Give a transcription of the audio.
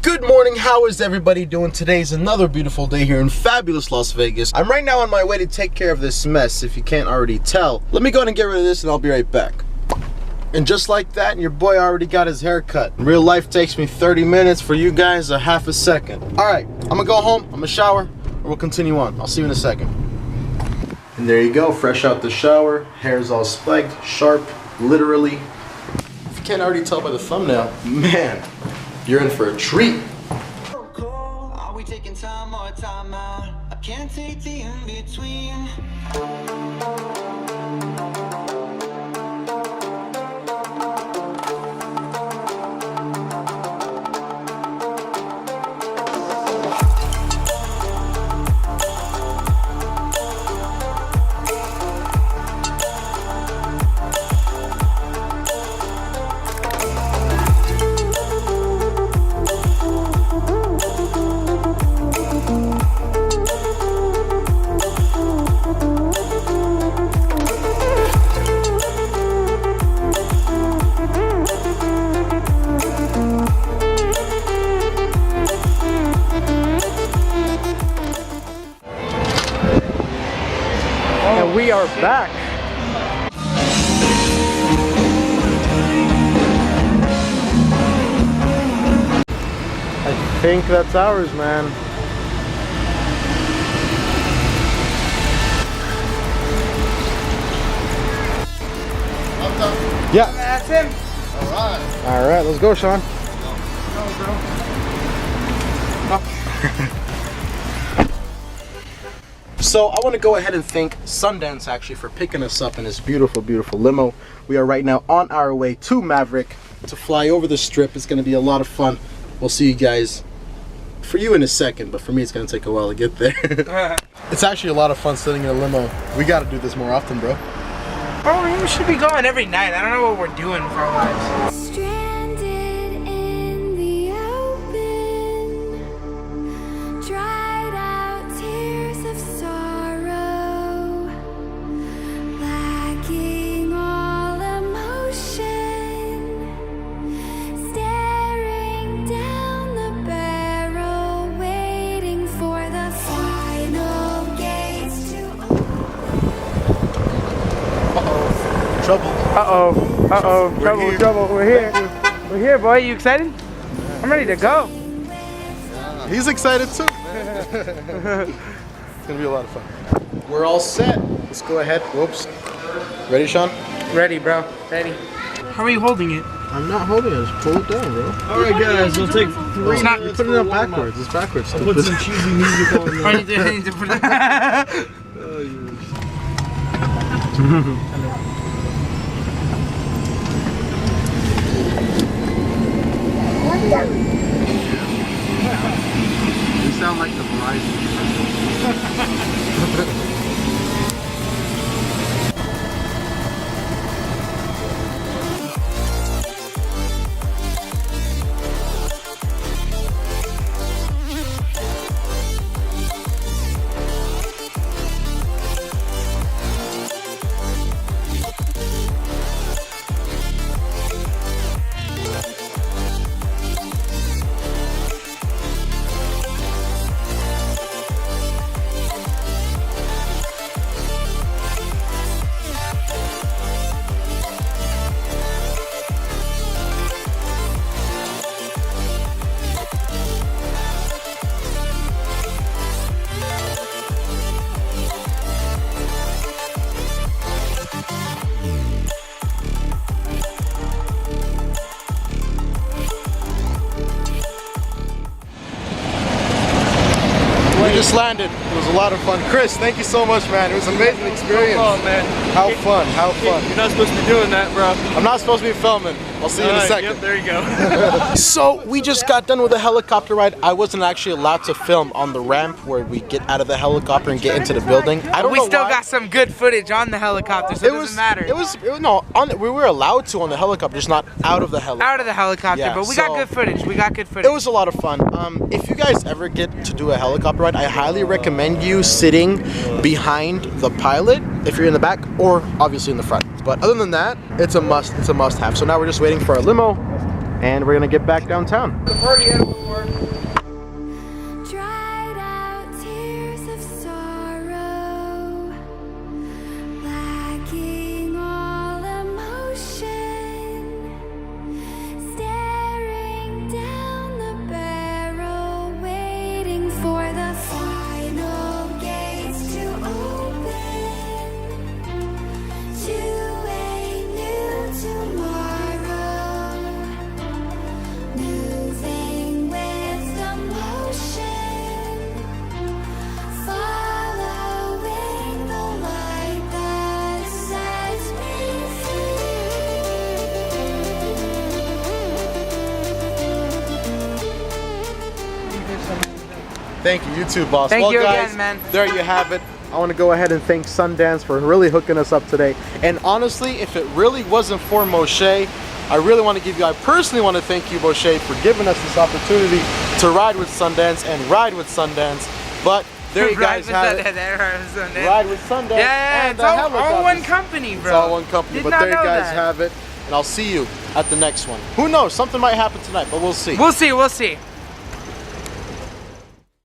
Good morning, how is everybody doing? Today's another beautiful day here in fabulous Las Vegas. I'm right now on my way to take care of this mess, if you can't already tell. Let me go ahead and get rid of this and I'll be right back. And just like that, your boy already got his hair cut. In real life takes me 30 minutes, for you guys a half a second. Alright, I'm gonna go home, I'm gonna shower, and we'll continue on. I'll see you in a second. And there you go, fresh out the shower, hair's all spiked, sharp, literally. If you can't already tell by the thumbnail, man, you're in for a treat. Are we taking time or time out? I can't take the in-between. And we are back. I think that's ours, man. Yeah. That's him. All right, let's go, Sean. So I want to go ahead and thank Sundance actually for picking us up in this beautiful, beautiful limo. We are right now on our way to Maverick to fly over the strip. It's going to be a lot of fun. We'll see you guys, for you in a second, but for me it's going to take a while to get there. It's actually a lot of fun sitting in a limo. We got to do this more often, bro. Oh, we should be going every night. I don't know what we're doing for our lives. Stranded in the open, dried out tears of sorrow, lacking all emotion, staring down the barrel, waiting for the final gates to open. Trouble. Trouble. We're here. We're here, boy. You excited? I'm ready to go. He's excited too. It's gonna be a lot of fun. We're all set. Let's go ahead. Whoops. Ready, Sean? Ready, bro. Ready. How are you holding it? I'm not holding it. Just pull it down, bro. All right, guys, we'll take three. It's not. You're putting it up backwards. It's backwards. I'll put some cheesy music on there. I need to put it. You sound like the Verizon. We just landed. It was a lot of fun. Chris, thank you so much, man. It was an amazing experience. Oh, man. How fun, how fun. You're not supposed to be doing that, bro. I'm not supposed to be filming. I'll see you in a second. Yep, there you go. So we just got done with a helicopter ride. I wasn't actually allowed to film on the ramp where we get out of the helicopter and get into the building. I don't know We still why. got some good footage on the helicopter, so it doesn't matter. We were allowed to on the helicopter, just not out of the helicopter. Out of the helicopter, Yeah, but we got so- good footage. We got good footage. It was a lot of fun. If you guys ever get to do a helicopter ride, I highly recommend you sitting behind the pilot if you're in the back, or obviously in the front. But other than that, it's a must. It's a must-have. So now we're just waiting for our limo, and we're gonna get back downtown. The party animal. more. Dried out tears of sorrow, lacking all emotion, staring down the barrel, waiting for the final gates to open to a new tomorrow, moving with the motion, following the light that sets me Thank you, you too, boss. Thank well, you guys, again, man. There you have it. I want to go ahead and thank Sundance for really hooking us up today. And honestly, if it really wasn't for Moshe, I personally want to thank you, Moshe, for giving us this opportunity to ride with Sundance and ride with Sundance. But there you guys have it. Ride with Sundance. Yeah, and it's all helicopters. one company, bro. It's all one company. Did But not there you know guys that. have it. And I'll see you at the next one. Who knows? Something might happen tonight, but we'll see. We'll see.